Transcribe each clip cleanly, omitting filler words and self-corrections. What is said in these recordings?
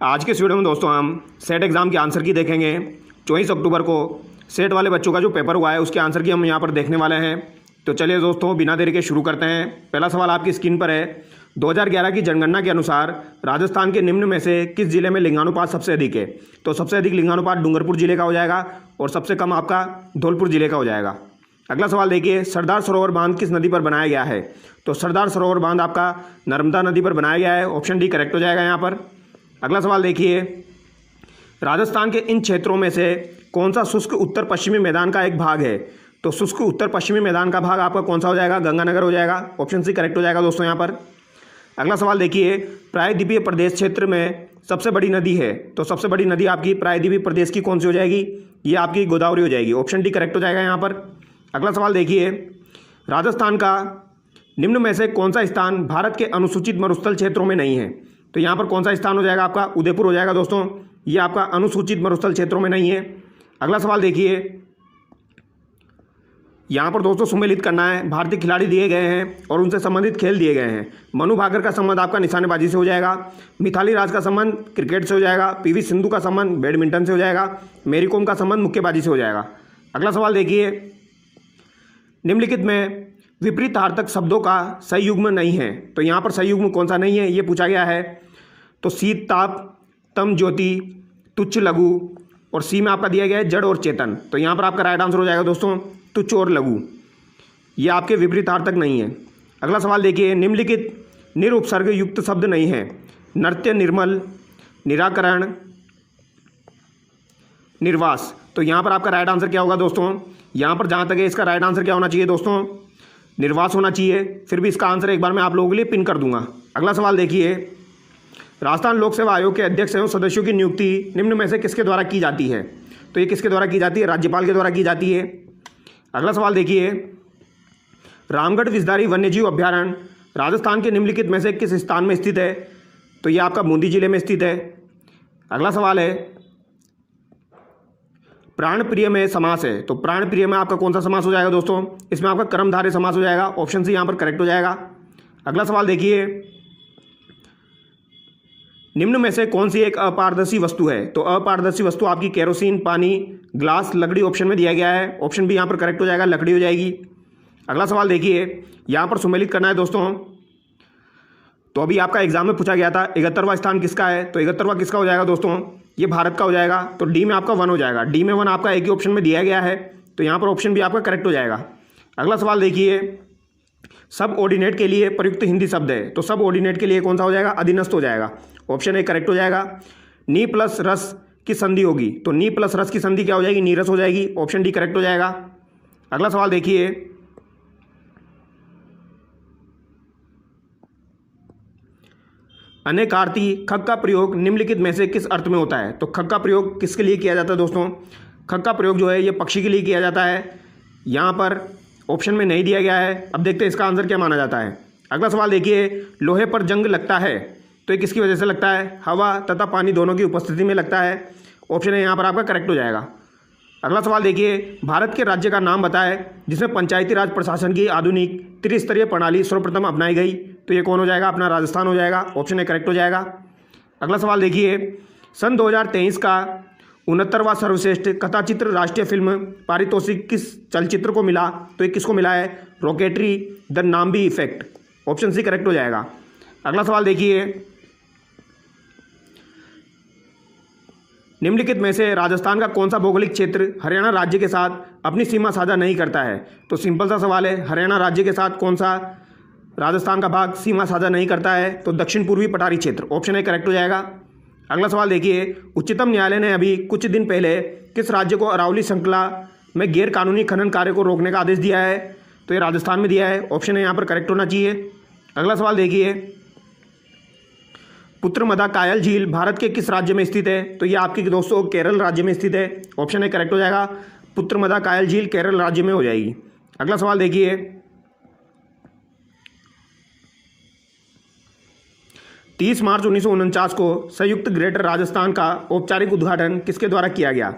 आज के इस वीडियो में दोस्तों हम सेट एग्ज़ाम के आंसर की देखेंगे। 24 अक्टूबर को सेट वाले बच्चों का जो पेपर हुआ है उसके आंसर की हम यहाँ पर देखने वाले हैं। तो चलिए दोस्तों बिना देरी के शुरू करते हैं। पहला सवाल आपकी स्क्रीन पर है। 2011 की जनगणना के अनुसार राजस्थान के निम्न में से किस जिले में लिंगानुपात सबसे अधिक है? तो सबसे अधिक लिंगानुपात डूंगरपुर जिले का हो जाएगा और सबसे कम आपका धौलपुर जिले का हो जाएगा। अगला सवाल देखिए, सरदार सरोवर बांध किस नदी पर बनाया गया है? तो सरदार सरोवर बांध आपका नर्मदा नदी पर बनाया गया है। ऑप्शन डी करेक्ट हो जाएगा यहाँ पर। अगला सवाल देखिए, राजस्थान के इन क्षेत्रों में से कौन सा शुष्क उत्तर पश्चिमी मैदान का एक भाग है? तो शुष्क उत्तर पश्चिमी मैदान का भाग आपका कौन सा हो जाएगा? गंगानगर हो जाएगा। ऑप्शन सी करेक्ट हो जाएगा दोस्तों यहाँ पर। अगला सवाल देखिए, प्रायद्वीपीय प्रदेश क्षेत्र में सबसे बड़ी नदी है, तो सबसे बड़ी नदी आपकी प्रायद्वीपीय प्रदेश की कौन सी हो जाएगी? ये आपकी गोदावरी हो जाएगी। ऑप्शन डी करेक्ट हो जाएगा यहाँ पर। अगला सवाल देखिए, राजस्थान का निम्न में से कौन सा स्थान भारत के अनुसूचित मरुस्थल क्षेत्रों में नहीं है? तो यहाँ पर कौन सा स्थान हो जाएगा आपका? उदयपुर हो जाएगा दोस्तों। ये आपका अनुसूचित मरुस्थल क्षेत्रों में नहीं है। अगला सवाल देखिए, यहाँ पर दोस्तों सुमेलित करना है। भारतीय खिलाड़ी दिए गए हैं और उनसे संबंधित खेल दिए गए हैं। मनु भाकर का संबंध आपका निशानेबाजी से हो जाएगा। मिताली राज का संबंध क्रिकेट से हो जाएगा। पीवी सिंधु का संबंध बैडमिंटन से हो जाएगा। मेरी कॉम का संबंध मुक्केबाजी से हो जाएगा। अगला सवाल देखिए, निम्नलिखित में विपरीतार्थक शब्दों का सही युग्म नहीं है, तो यहाँ पर सही युग्म कौन सा नहीं है ये पूछा गया है। तो शीत ताप, तम ज्योति, तुच्छ लघु और सी में आपका दिया गया है जड़ और चेतन। तो यहाँ पर आपका राइट आंसर हो जाएगा दोस्तों तुच्छ और लघु, ये आपके विपरीतार्थक नहीं है। अगला सवाल देखिए, निम्नलिखित निरुपसर्ग युक्त शब्द नहीं है। नृत्य, निर्मल, निराकरण, निर्वास। तो यहाँ पर आपका राइट आंसर क्या होगा दोस्तों? यहाँ पर जहाँ तक है इसका राइट आंसर क्या होना चाहिए दोस्तों? निर्वास होना चाहिए। फिर भी इसका आंसर एक बार मैं आप लोगों के लिए पिन कर दूंगा। अगला सवाल देखिए, राजस्थान लोक सेवा आयोग के अध्यक्ष एवं सदस्यों की नियुक्ति निम्न में से किसके द्वारा की जाती है? तो ये किसके द्वारा की जाती है? राज्यपाल के द्वारा की जाती है। अगला सवाल देखिए, रामगढ़ विषधारी वन्यजीव अभ्यारण्य राजस्थान के निम्नलिखित में से किस स्थान में स्थित है? तो ये आपका बूंदी जिले में स्थित है। अगला सवाल है, प्राण प्रिय में समास है, तो प्राण प्रिय में आपका कौन सा समास हो जाएगा दोस्तों? इसमें आपका कर्मधारय समास हो जाएगा। ऑप्शन सी यहाँ पर करेक्ट हो जाएगा। अगला सवाल देखिए, निम्न में से कौन सी एक अपारदर्शी वस्तु है? तो अपारदर्शी वस्तु आपकी केरोसिन, पानी, ग्लास, लकड़ी ऑप्शन में दिया गया है। ऑप्शन बी यहाँ पर करेक्ट हो जाएगा, लकड़ी हो जाएगी। अगला सवाल देखिए, यहाँ पर सुमेलित करना है दोस्तों। तो अभी आपका एग्जाम में पूछा गया था 71वां स्थान किसका है? तो 71वां किसका हो जाएगा दोस्तों? ये भारत का हो जाएगा। तो डी में आपका 1 हो जाएगा। डी में 1 आपका एक ही ऑप्शन में दिया गया है, तो यहाँ पर ऑप्शन भी आपका करेक्ट हो जाएगा। अगला सवाल देखिए, सब ऑर्डिनेट के लिए प्रयुक्त हिंदी शब्द है, तो सब ऑर्डिनेट के लिए कौन सा हो जाएगा? अधीनस्थ हो जाएगा। ऑप्शन ए करेक्ट हो जाएगा। नी प्लस रस की संधि होगी, तो नी प्लस रस की संधि क्या हो जाएगी? नीरस हो जाएगी। ऑप्शन डी करेक्ट हो जाएगा। अगला सवाल देखिए, अनेकार्थी खग का प्रयोग निम्नलिखित में से किस अर्थ में होता है? तो खग का प्रयोग किसके लिए किया जाता है दोस्तों? खग का प्रयोग जो है ये पक्षी के लिए किया जाता है। यहाँ पर ऑप्शन में नहीं दिया गया है। अब देखते हैं इसका आंसर क्या माना जाता है। अगला सवाल देखिए, लोहे पर जंग लगता है, तो ये किसकी वजह से लगता है? हवा तथा पानी दोनों की उपस्थिति में लगता है। ऑप्शन है यहाँ पर आपका करेक्ट हो जाएगा। अगला सवाल देखिए, भारत के राज्य का नाम बताएं जिसमें पंचायती राज प्रशासन की आधुनिक त्रिस्तरीय प्रणाली सर्वप्रथम अपनाई गई। तो ये कौन हो जाएगा? अपना राजस्थान हो जाएगा। ऑप्शन ए करेक्ट हो जाएगा। अगला सवाल देखिए, सन 2023 का 69वां सर्वश्रेष्ठ कथाचित्र राष्ट्रीय फिल्म पारितोषिक किस चलचित्र को मिला? तो ये किसको मिला है? Rocketry the Nambi Effect. Option C correct हो जाएगा। अगला सवाल देखिए, निम्नलिखित में से राजस्थान का कौन सा भौगोलिक क्षेत्र हरियाणा राज्य के साथ अपनी सीमा साझा नहीं करता है? तो सिंपल सा सवाल है, हरियाणा राज्य के साथ कौन सा राजस्थान का भाग सीमा साझा नहीं करता है? तो दक्षिण पूर्वी पठारी क्षेत्र। ऑप्शन ए करेक्ट हो जाएगा। अगला सवाल देखिए, उच्चतम न्यायालय ने अभी कुछ दिन पहले किस राज्य को अरावली श्रृंखला में गैर कानूनी खनन कार्य को रोकने का आदेश दिया है? तो ये राजस्थान में दिया है। ऑप्शन है यहाँ पर करेक्ट होना चाहिए। अगला सवाल देखिए, पुत्रमदा कायल झील भारत के किस राज्य में स्थित है? तो ये आपकी दोस्तों केरल राज्य में स्थित है। ऑप्शन ए करेक्ट हो जाएगा। पुत्रमदा कायल झील केरल राज्य में हो जाएगी। अगला सवाल देखिए, 30 मार्च 1949 को संयुक्त ग्रेटर राजस्थान का औपचारिक उद्घाटन किसके द्वारा किया गया?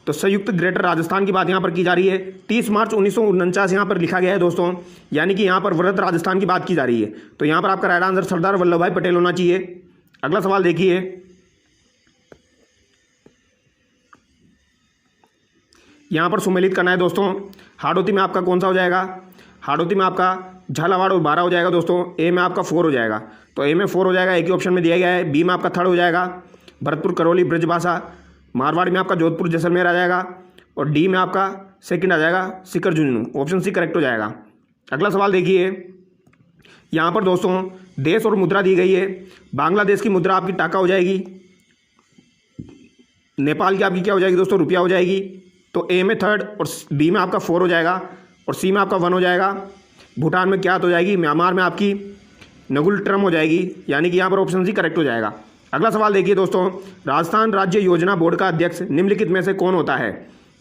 तो संयुक्त ग्रेटर राजस्थान की बात यहाँ पर की जा रही है। 30 मार्च 1949 यहाँ पर लिखा गया है दोस्तों, यानी कि यहाँ पर वृहद राजस्थान की बात की जा रही है। तो यहाँ पर आपका राइट आंसर सरदार वल्लभ भाई पटेल होना चाहिए। अगला सवाल देखिए, यहाँ पर सुमेलित करना है दोस्तों। हाड़ौती में आपका कौन सा हो जाएगा, हाड़ौती में आपका झालावाड़ और 12 हो जाएगा दोस्तों। ए में आपका 4 हो जाएगा, तो ए में 4 हो जाएगा, एक ही ऑप्शन में दिया गया है। बी में आपका 3rd हो जाएगा, भरतपुर करौली ब्रजभाषा। मारवाड़ में आपका जोधपुर जैसलमेर आ जाएगा, और डी में आपका 2nd आ जाएगा Sikar Jhunjhunu. Option C correct हो जाएगा। अगला सवाल देखिए, यहाँ पर दोस्तों देश और मुद्रा दी गई है। बांग्लादेश की मुद्रा आपकी टाका हो जाएगी, नेपाल की आपकी क्या हो जाएगी दोस्तों, रुपया हो जाएगी। तो ए में 3rd और बी में आपका 4 हो जाएगा, और सी में आपका 1 हो जाएगा। भूटान में क्या हो जाएगी, म्यांमार में आपकी नगुल ट्रम हो जाएगी, यानी कि यहाँ पर ऑप्शन सी करेक्ट हो जाएगा। अगला सवाल देखिए दोस्तों, राजस्थान राज्य योजना बोर्ड का अध्यक्ष निम्नलिखित में से कौन होता है।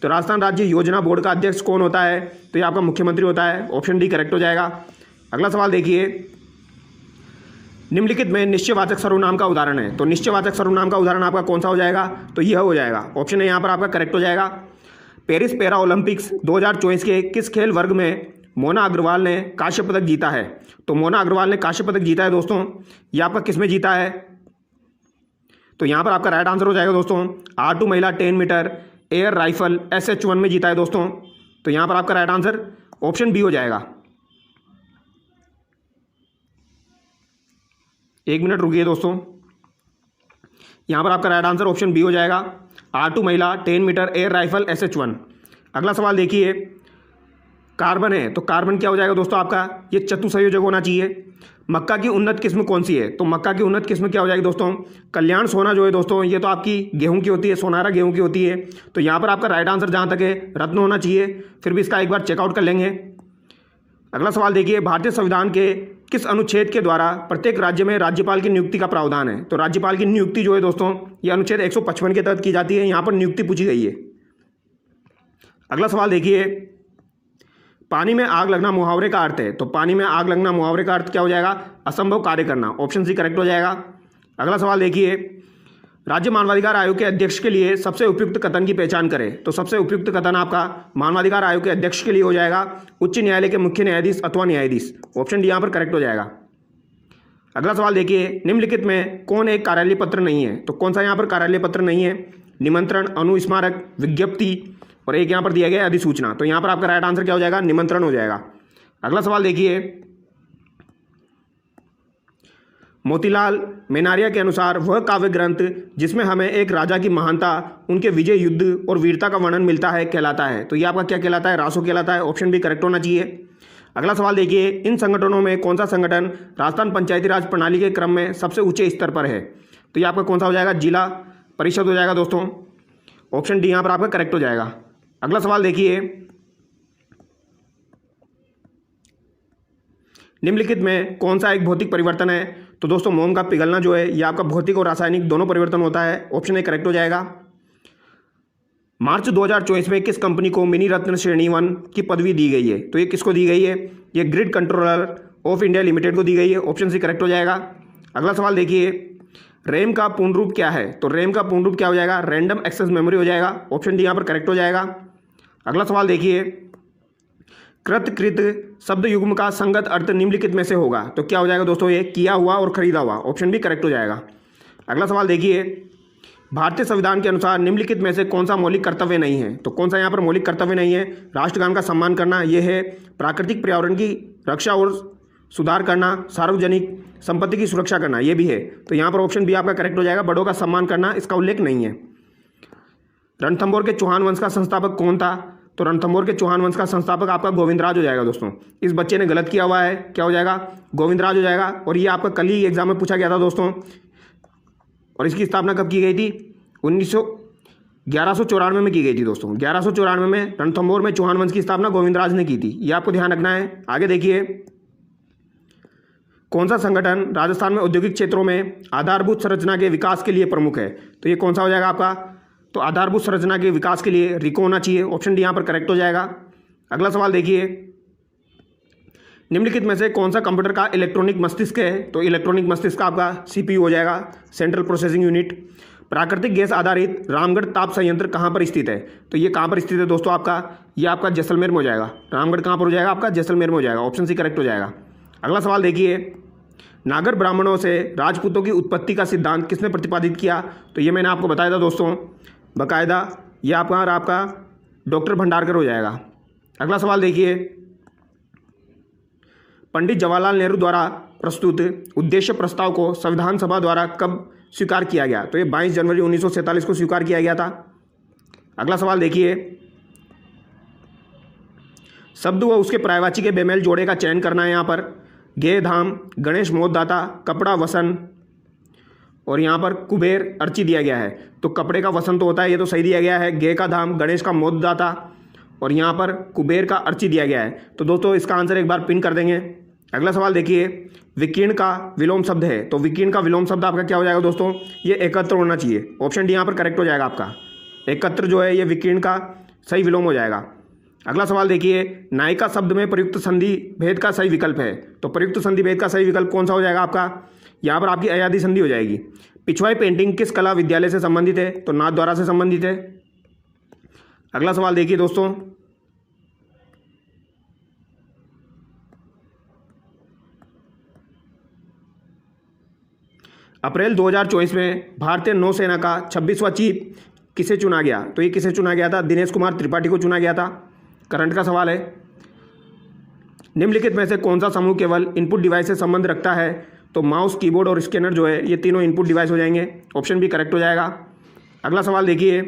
तो राजस्थान राज्य योजना बोर्ड का अध्यक्ष कौन होता है, तो ये आपका मुख्यमंत्री होता है। ऑप्शन डी करेक्ट हो जाएगा। अगला सवाल देखिए, निम्नलिखित में निश्चयवाचक सर्वनाम का उदाहरण है। तो निश्चयवाचक सर्वनाम का उदाहरण आपका कौन सा हो जाएगा, तो यह हो जाएगा। ऑप्शन ए यहाँ पर आपका करेक्ट हो जाएगा। पेरिस पैरा ओलंपिक्स 2024 के किस खेल वर्ग में मोना अग्रवाल ने कांस्य पदक जीता है। तो मोना अग्रवाल ने कांस्य पदक जीता है दोस्तों, ये आपका किस में जीता है, तो यहाँ पर आपका राइट आंसर हो जाएगा दोस्तों R2 महिला 10 मीटर एयर राइफल SH1 में जीता है दोस्तों। तो यहाँ पर आपका राइट आंसर ऑप्शन बी हो जाएगा। 1 मिनट रुकिए दोस्तों, यहाँ पर आपका राइट आंसर ऑप्शन बी हो जाएगा, R2 महिला 10 मीटर एयर राइफल SH1। अगला सवाल देखिए, कार्बन है, तो कार्बन क्या हो जाएगा दोस्तों आपका, ये चतुसंयोजक होना चाहिए। मक्का की उन्नत किस्म कौन सी है, तो मक्का की उन्नत किस्म क्या हो जाएगी दोस्तों, कल्याण सोना जो है दोस्तों, ये तो आपकी गेहूं की होती है, सोनारा गेहूं की होती है। तो यहाँ पर आपका राइट आंसर जहाँ तक है रत्न होना चाहिए, फिर भी इसका एक बार चेकआउट कर लेंगे। अगला सवाल देखिए, भारतीय संविधान के किस अनुच्छेद के द्वारा प्रत्येक राज्य में राज्यपाल की नियुक्ति का प्रावधान है। तो राज्यपाल की नियुक्ति जो है दोस्तों, ये अनुच्छेद 155 के तहत की जाती है। यहाँ पर नियुक्ति पूछी गई है। अगला सवाल देखिए, पानी में आग लगना मुहावरे का अर्थ है। तो पानी में आग लगना मुहावरे का अर्थ क्या हो जाएगा, असंभव कार्य करना। ऑप्शन सी करेक्ट हो जाएगा। अगला सवाल देखिए, राज्य मानवाधिकार आयोग के अध्यक्ष के लिए सबसे उपयुक्त कथन की पहचान करें। तो सबसे उपयुक्त कथन आपका मानवाधिकार आयोग के अध्यक्ष के लिए हो जाएगा उच्च न्यायालय के मुख्य न्यायाधीश अथवा न्यायाधीश। ऑप्शन डी यहाँ पर करेक्ट हो जाएगा। अगला सवाल देखिए, निम्नलिखित में कौन एक कार्यालय पत्र नहीं है। तो कौन सा यहाँ पर कार्यालय पत्र नहीं है, निमंत्रण, अनुस्मारक, विज्ञप्ति, और एक यहाँ पर दिया गया है अधिसूचना। तो यहाँ पर आपका राइट आंसर क्या हो जाएगा, निमंत्रण हो जाएगा। अगला सवाल देखिए, मोतीलाल मेनारिया के अनुसार वह काव्य ग्रंथ जिसमें हमें एक राजा की महानता, उनके विजय, युद्ध और वीरता का वर्णन मिलता है कहलाता है। तो ये आपका क्या कहलाता है, रासो कहलाता है। ऑप्शन बी करेक्ट होना चाहिए। अगला सवाल देखिए, इन संगठनों में कौन सा संगठन राजस्थान पंचायती राज प्रणाली के क्रम में सबसे ऊंचे स्तर पर है। तो ये आपका कौन सा हो जाएगा, जिला परिषद हो जाएगा दोस्तों। ऑप्शन डी यहाँ पर आपका करेक्ट हो जाएगा। अगला सवाल देखिए, निम्नलिखित में कौन सा एक भौतिक परिवर्तन है। तो दोस्तों मोम का पिघलना जो है, यह आपका भौतिक और रासायनिक दोनों परिवर्तन होता है। ऑप्शन ए करेक्ट हो जाएगा। मार्च 2024 में किस कंपनी को मिनी रत्न श्रेणी 1 की पदवी दी गई है। तो ये किसको दी गई है, ये grid controller of India limited को दी गई है। ऑप्शन सी करेक्ट हो जाएगा। अगला सवाल देखिए, रैम का पूर्ण रूप क्या है। तो रैम का पूर्ण रूप क्या हो जाएगा, रैंडम एक्सेस मेमोरी हो जाएगा। ऑप्शन डी यहाँ पर करेक्ट हो जाएगा। अगला सवाल देखिए, कृत शब्द युग्म का संगत अर्थ निम्नलिखित में से होगा। तो क्या हो जाएगा दोस्तों, ये किया हुआ और खरीदा हुआ। ऑप्शन बी करेक्ट हो जाएगा। अगला सवाल देखिए, भारतीय संविधान के अनुसार निम्नलिखित में से कौन सा मौलिक कर्तव्य नहीं है। तो कौन सा यहाँ पर मौलिक कर्तव्य नहीं है, राष्ट्रगान का सम्मान करना, यह है। प्राकृतिक पर्यावरण की रक्षा और सुधार करना, सार्वजनिक संपत्ति की सुरक्षा करना, यह भी है। तो यहाँ पर ऑप्शन बी आपका करेक्ट हो जाएगा, बड़ों का सम्मान करना, इसका उल्लेख नहीं है। रणथंभौर के चौहान वंश का संस्थापक कौन था। तो रणथंभौर के चौहान वंश का संस्थापक आपका गोविंदराज हो जाएगा दोस्तों। इस बच्चे ने गलत किया हुआ है, क्या हो जाएगा, गोविंदराज हो जाएगा। और ये आपका कल ही एग्जाम में पूछा गया था दोस्तों। और इसकी स्थापना कब की गई थी, 1194 में की गई थी दोस्तों। 1194 में रणथंभौर में चौहान वंश की स्थापना गोविंदराज ने की थी, ये आपको ध्यान रखना है। आगे देखिए, कौन सा संगठन राजस्थान में औद्योगिक क्षेत्रों में आधारभूत संरचना के विकास के लिए प्रमुख है। तो ये कौन सा हो जाएगा आपका, तो आधारभूत संरचना के विकास के लिए रिको होना चाहिए। ऑप्शन डी यहाँ पर करेक्ट हो जाएगा। अगला सवाल देखिए, निम्नलिखित में से कौन सा कंप्यूटर का इलेक्ट्रॉनिक मस्तिष्क है। तो इलेक्ट्रॉनिक मस्तिष्क आपका CPU हो जाएगा, सेंट्रल प्रोसेसिंग यूनिट। प्राकृतिक गैस आधारित रामगढ़ ताप संयंत्र कहाँ पर स्थित है। तो ये कहाँ पर स्थित है दोस्तों आपका, ये आपका जैसलमेर में हो जाएगा। रामगढ़ कहाँ पर हो जाएगा आपका, जैसलमेर में हो जाएगा। ऑप्शन सी करेक्ट हो जाएगा। अगला सवाल देखिए, नागर ब्राह्मणों से राजपूतों की उत्पत्ति का सिद्धांत किसने प्रतिपादित किया। तो ये मैंने आपको बताया था दोस्तों, बाकायदा ये आपका डॉक्टर भंडारकर हो जाएगा। अगला सवाल देखिए, पंडित जवाहरलाल नेहरू द्वारा प्रस्तुत उद्देश्य प्रस्ताव को संविधान सभा द्वारा कब स्वीकार किया गया? तो ये 22 जनवरी 1947 को स्वीकार किया गया था। अगला सवाल देखिए, शब्द व उसके पर्यायवाची के बेमेल जोड़े का चयन करना है। यहाँ पर गे धाम, गणेश मोहदाता, कपड़ा वसन और यहाँ पर कुबेर अर्ची दिया गया है। तो कपड़े का वसन तो होता है, ये तो सही दिया गया है। गे का धाम, गणेश का मोहदाता और यहाँ पर कुबेर का अर्ची दिया गया है। तो दोस्तों इसका आंसर एक बार पिन कर देंगे। अगला सवाल देखिए, विकीर्ण का विलोम शब्द है। तो विकीर्ण का विलोम शब्द आपका क्या हो जाएगा दोस्तों? ये एकत्र होना चाहिए। ऑप्शन डी यहाँ पर करेक्ट हो जाएगा आपका। एकत्र जो है ये विकीर्ण का सही विलोम हो जाएगा। अगला सवाल देखिए, नायिका शब्द में प्रयुक्त संधि भेद का सही विकल्प है। तो प्रयुक्त संधि भेद का सही विकल्प कौन सा हो जाएगा आपका? यहाँ पर आपकी अयादी संधि हो जाएगी। पिछवाई पेंटिंग किस कला विद्यालय से संबंधित है? तो नाथद्वारा से संबंधित है। अगला सवाल देखिए दोस्तों, अप्रैल 2024 में भारतीय नौसेना का 26वां चीफ किसे चुना गया? तो ये किसे चुना गया था? दिनेश कुमार त्रिपाठी को चुना गया था। करंट का सवाल है। निम्नलिखित में से कौन सा समूह केवल इनपुट डिवाइस से संबंध रखता है? तो माउस, कीबोर्ड और स्कैनर जो है ये तीनों इनपुट डिवाइस हो जाएंगे। ऑप्शन भी करेक्ट हो जाएगा। अगला सवाल देखिए,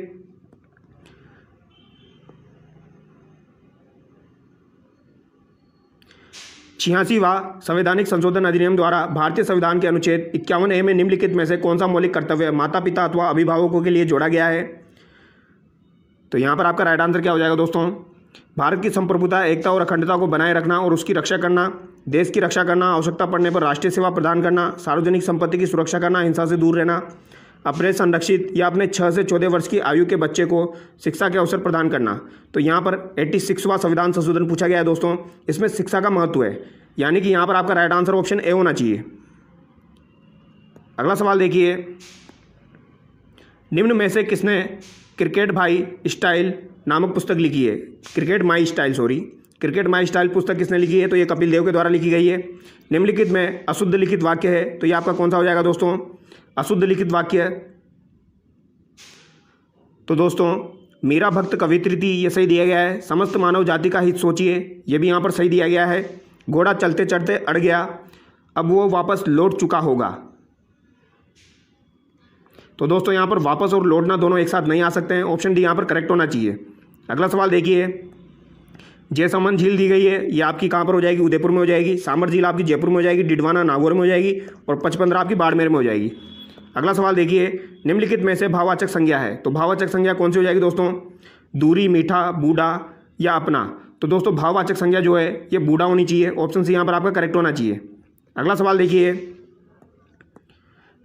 छियासीवां संवैधानिक संशोधन अधिनियम द्वारा भारतीय संविधान के अनुच्छेद 51A में निम्नलिखित में से कौन सा मौलिक कर्तव्य माता पिता अथवा अभिभावकों के लिए जोड़ा गया है? तो यहाँ पर आपका राइट आंसर क्या हो जाएगा दोस्तों? भारत की संप्रभुता, एकता और अखंडता को बनाए रखना और उसकी रक्षा करना, देश की रक्षा करना, आवश्यकता पड़ने पर राष्ट्रीय सेवा प्रदान करना, सार्वजनिक संपत्ति की सुरक्षा करना, हिंसा से दूर रहना, अपने संरक्षित या अपने 6 से 14 वर्ष की आयु के बच्चे को शिक्षा के अवसर प्रदान करना। तो यहाँ पर 86वां संविधान संशोधन पूछा गया है दोस्तों। इसमें शिक्षा का महत्व है, यानी कि यहाँ पर आपका राइट आंसर ऑप्शन ए होना चाहिए। अगला सवाल देखिए, निम्न में से किसने क्रिकेट माई स्टाइल नामक पुस्तक लिखी है? क्रिकेट माई स्टाइल पुस्तक किसने लिखी है? तो ये कपिल देव के द्वारा लिखी गई है। निम्नलिखित में अशुद्ध लिखित वाक्य है। तो ये आपका कौन सा हो जाएगा दोस्तों? अशुद्ध लिखित वाक्य। तो दोस्तों, मेरा भक्त कवित्री ये सही दिया गया है। समस्त मानव जाति का हित सोचिए, ये भी यहाँ पर सही दिया गया है। घोड़ा चलते चढ़ते अड़ गया, अब वो वापस लौट चुका होगा। तो दोस्तों यहाँ पर वापस और लौटना दोनों एक साथ नहीं आ सकते हैं। ऑप्शन डी यहाँ पर करेक्ट होना चाहिए। अगला सवाल देखिए, जयसमंद झील दी गई है, ये आपकी कहाँ पर हो जाएगी? उदयपुर में हो जाएगी। सामर झील आपकी जयपुर में हो जाएगी। डिडवाना नागौर में हो जाएगी और पचपंद्रा आपकी बाड़मेर में हो जाएगी। अगला सवाल देखिए, निम्नलिखित में से भाववाचक संज्ञा है। तो भाववाचक संज्ञा कौन सी हो जाएगी दोस्तों? दूरी, मीठा, बूढ़ा या अपना। तो दोस्तों भाववाचक संज्ञा जो है ये बूढ़ा होनी चाहिए। ऑप्शन सी यहाँ पर आपका करेक्ट होना चाहिए। अगला सवाल देखिए,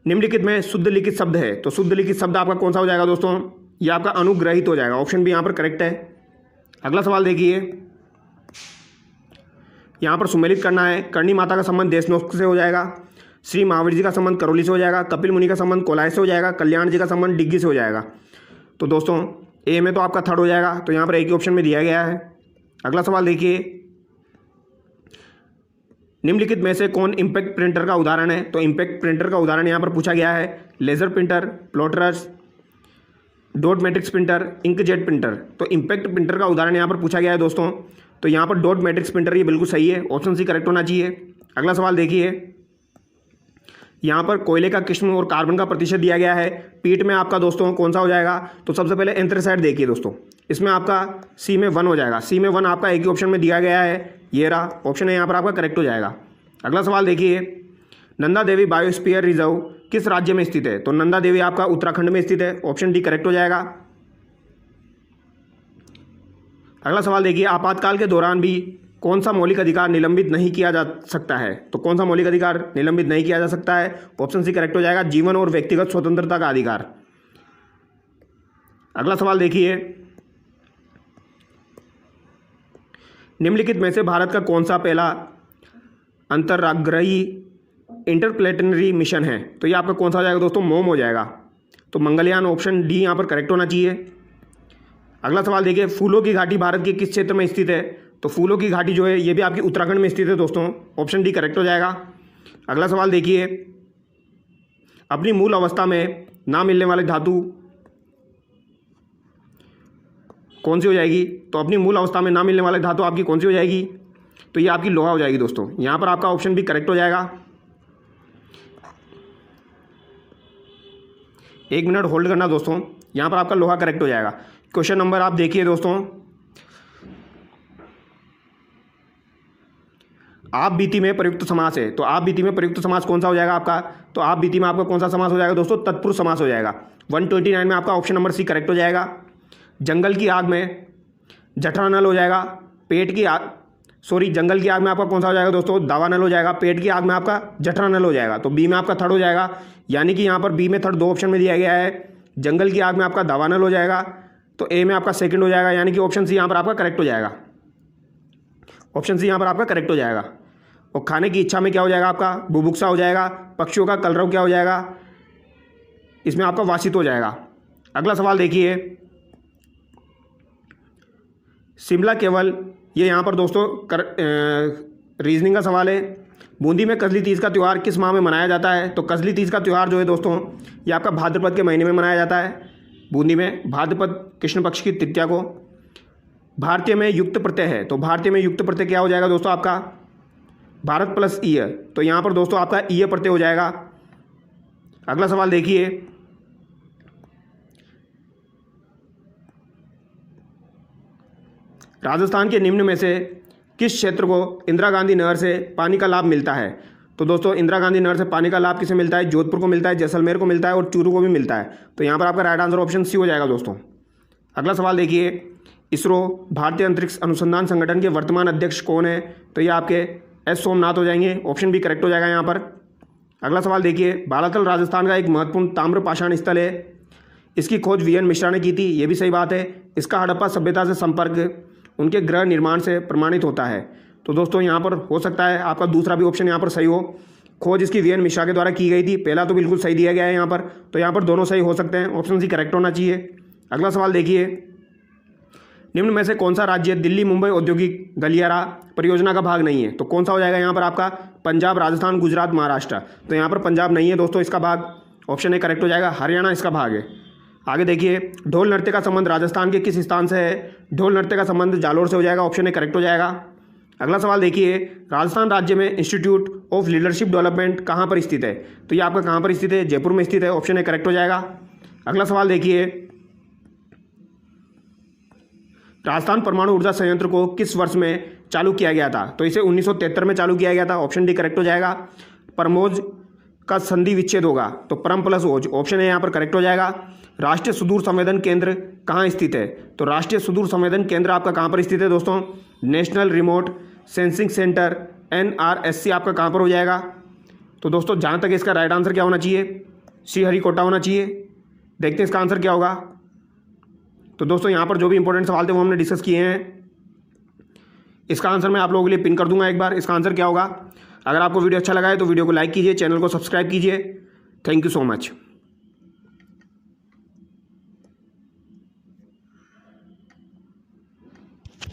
निम्नलिखित में शुद्ध लिखित शब्द है। तो शुद्ध लिखित शब्द आपका कौन सा हो जाएगा दोस्तों? ये आपका अनुग्रहित हो जाएगा। ऑप्शन भी यहाँ पर करेक्ट है। अगला सवाल देखिए, यहाँ पर सुमेलित करना है। करणी माता का संबंध देशनोक से हो जाएगा। श्री महावीर जी का संबंध करौली से हो जाएगा। कपिल मुनि का संबंध कोलाय से हो जाएगा। कल्याण जी का संबंध डिग्गी से हो जाएगा। तो दोस्तों ए में तो आपका थर्ड हो जाएगा। तो यहाँ पर एक ही ऑप्शन में दिया गया है। अगला सवाल देखिए, निम्नलिखित में से कौन इम्पैक्ट प्रिंटर का उदाहरण है? तो इम्पैक्ट प्रिंटर का उदाहरण यहाँ पर पूछा गया है। Laser printer, plotters, dot matrix printer, inkjet printer. तो इम्पैक्ट प्रिंटर का उदाहरण यहाँ पर पूछा गया है दोस्तों। तो यहाँ पर डॉट मैट्रिक्स प्रिंटर ये बिल्कुल सही है। ऑप्शन सी करेक्ट होना चाहिए। अगला सवाल देखिए, यहाँ पर कोयले का किस्म और कार्बन का प्रतिशत दिया गया है। पीट में आपका दोस्तों कौन सा हो जाएगा? तो सबसे पहले एंथ्रेसाइट देखिए दोस्तों, इसमें आपका सी में 1 हो जाएगा। सी में 1 आपका एक ही ऑप्शन में दिया गया है, ये रहा ऑप्शन है यहाँ पर आपका करेक्ट हो जाएगा। अगला सवाल देखिए, नंदा देवी बायोस्फीयर रिजर्व किस राज्य में स्थित है? तो नंदा देवी आपका उत्तराखंड में स्थित है। ऑप्शन डी करेक्ट हो जाएगा। अगला सवाल देखिए, आपातकाल के दौरान भी कौन सा मौलिक अधिकार निलंबित नहीं किया जा सकता है? तो कौन सा मौलिक अधिकार निलंबित नहीं किया जा सकता है? ऑप्शन सी करेक्ट हो जाएगा, जीवन और व्यक्तिगत स्वतंत्रता का अधिकार। अगला सवाल देखिए, निम्नलिखित में से भारत का कौन सा पहला अंतर्राग्रही इंटरप्लेनेटरी मिशन है? तो ये आपका कौन सा हो जाएगा दोस्तों? मोम हो जाएगा। तो मंगलयान, ऑप्शन डी यहाँ पर करेक्ट होना चाहिए। अगला सवाल देखिए, फूलों की घाटी भारत के किस क्षेत्र में स्थित है? तो फूलों की घाटी जो है ये भी आपकी उत्तराखंड में स्थित है दोस्तों। ऑप्शन डी करेक्ट हो जाएगा। अगला सवाल देखिए, अपनी मूल अवस्था में ना मिलने वाले धातु कौन सी हो जाएगी? तो अपनी मूल अवस्था में ना मिलने वाली धातु आपकी कौन सी हो जाएगी? तो ये आपकी लोहा हो जाएगी दोस्तों। यहाँ पर आपका ऑप्शन भी करेक्ट हो जाएगा। 1 मिनट होल्ड करना दोस्तों, यहाँ पर आपका लोहा करेक्ट हो जाएगा। क्वेश्चन नंबर आप देखिए दोस्तों, आप बीती में प्रयुक्त समास है, तो आप बीती में प्रयुक्त समास कौन सा हो जाएगा आपका? तो आप बीती में आपका कौन सा समास हो जाएगा दोस्तों? तत्पुरुष समास हो जाएगा। 129 में आपका ऑप्शन नंबर सी करेक्ट हो जाएगा। जंगल की आग में जठरानल हो जाएगा। जंगल की आग में आपका कौन सा हो जाएगा दोस्तों? दावानल हो जाएगा। पेट की आग में आपका जठरानल हो जाएगा। तो बी में आपका थर्ड हो जाएगा, यानी कि यहाँ पर बी में थर्ड 2 ऑप्शन में दिया गया है। जंगल की आग में आपका दावानल हो जाएगा, तो ए में आपका सेकंड हो जाएगा, यानी कि ऑप्शन सी यहाँ पर आपका करेक्ट हो जाएगा। ऑप्शन सी यहाँ पर आपका करेक्ट हो जाएगा। और खाने की इच्छा में क्या हो जाएगा आपका? बुभुक्षा हो जाएगा। पक्षियों का कलरव क्या हो जाएगा? इसमें आपका वासित हो जाएगा। अगला सवाल देखिए, शिमला केवल, ये यहाँ पर दोस्तों रीजनिंग का सवाल है। बूंदी में कजली तीज का त्यौहार किस माह में मनाया जाता है? तो कजली तीज का त्यौहार जो है दोस्तों, ये आपका भाद्रपद के महीने में मनाया जाता है। बूंदी में भाद्रपद कृष्ण पक्ष की तृतीया को। भारतीय में युक्त प्रत्यय है, तो भारतीय में युक्त प्रत्यय क्या हो जाएगा दोस्तों आपका? भारत प्लस ईय, तो यहाँ पर दोस्तों आपका ईय प्रत्यय हो जाएगा। अगला सवाल देखिए, राजस्थान के निम्न में से किस क्षेत्र को इंदिरा गांधी नहर से पानी का लाभ मिलता है? तो दोस्तों इंदिरा गांधी नहर से पानी का लाभ किसे मिलता है? जोधपुर को मिलता है, जैसलमेर को मिलता है और चूरू को भी मिलता है। तो यहाँ पर आपका राइट आंसर ऑप्शन सी हो जाएगा दोस्तों। अगला सवाल देखिए, इसरो भारतीय अंतरिक्ष अनुसंधान संगठन के वर्तमान अध्यक्ष कौन है? तो ये आपके एस सोमनाथ हो जाएंगे। ऑप्शन भी करेक्ट हो जाएगा यहाँ पर। अगला सवाल देखिए, बालातल राजस्थान का एक महत्वपूर्ण ताम्र पाषाण स्थल है, इसकी खोज वीएन मिश्रा ने की थी, ये भी सही बात है। इसका हड़प्पा सभ्यता से संपर्क उनके गृह निर्माण से प्रमाणित होता है। तो दोस्तों यहाँ पर हो सकता है आपका दूसरा भी ऑप्शन यहाँ पर सही हो। खोज इसकी वीएन मिश्रा के द्वारा की गई थी, पहला तो बिल्कुल सही दिया गया है यहाँ पर, तो यहाँ पर दोनों सही हो सकते हैं। ऑप्शन सी करेक्ट होना चाहिए। अगला सवाल देखिए, निम्न में से कौन सा राज्य दिल्ली मुंबई औद्योगिक गलियारा परियोजना का भाग नहीं है? तो कौन सा हो जाएगा यहाँ पर आपका? पंजाब, राजस्थान, गुजरात, महाराष्ट्र। तो यहाँ पर पंजाब नहीं है दोस्तों इसका भाग, ऑप्शन ए करेक्ट हो जाएगा। हरियाणा इसका भाग है। आगे देखिए, ढोल नृत्य का संबंध राजस्थान के किस स्थान से है? ढोल नृत्य का संबंध जालोर से हो जाएगा, ऑप्शन ए करेक्ट हो जाएगा। अगला सवाल देखिए, राजस्थान राज्य में इंस्टीट्यूट ऑफ लीडरशिप डेवलपमेंट कहाँ पर स्थित है? तो ये आपका कहाँ पर स्थित है? जयपुर में स्थित है, ऑप्शन ए करेक्ट हो जाएगा। अगला सवाल देखिए, राजस्थान परमाणु ऊर्जा संयंत्र को किस वर्ष में चालू किया गया था? तो इसे 1973 में चालू किया गया था, ऑप्शन डी करेक्ट हो जाएगा। परमोज का संधि विच्छेद होगा, तो परम प्लस ओज, ऑप्शन ए यहाँ पर करेक्ट हो जाएगा। राष्ट्रीय सुदूर संवेदन केंद्र कहाँ स्थित है? तो राष्ट्रीय सुदूर संवेदन केंद्र आपका कहाँ पर स्थित है दोस्तों? National remote sensing centre NRSC आपका कहाँ पर हो जाएगा? तो दोस्तों जहाँ तक इसका राइट आंसर क्या होना चाहिए? श्रीहरिकोटा होना चाहिए। देखते हैं इसका आंसर क्या होगा। तो दोस्तों यहाँ पर जो भी इंपॉर्टेंट सवाल थे वो हमने डिस्कस किए हैं। इसका आंसर मैं आप लोगों के लिए पिन कर दूंगा एक बार। इसका आंसर क्या होगा? अगर आपको वीडियो अच्छा लगा है तो वीडियो को लाइक कीजिए, चैनल को सब्सक्राइब कीजिए। Thank you so much.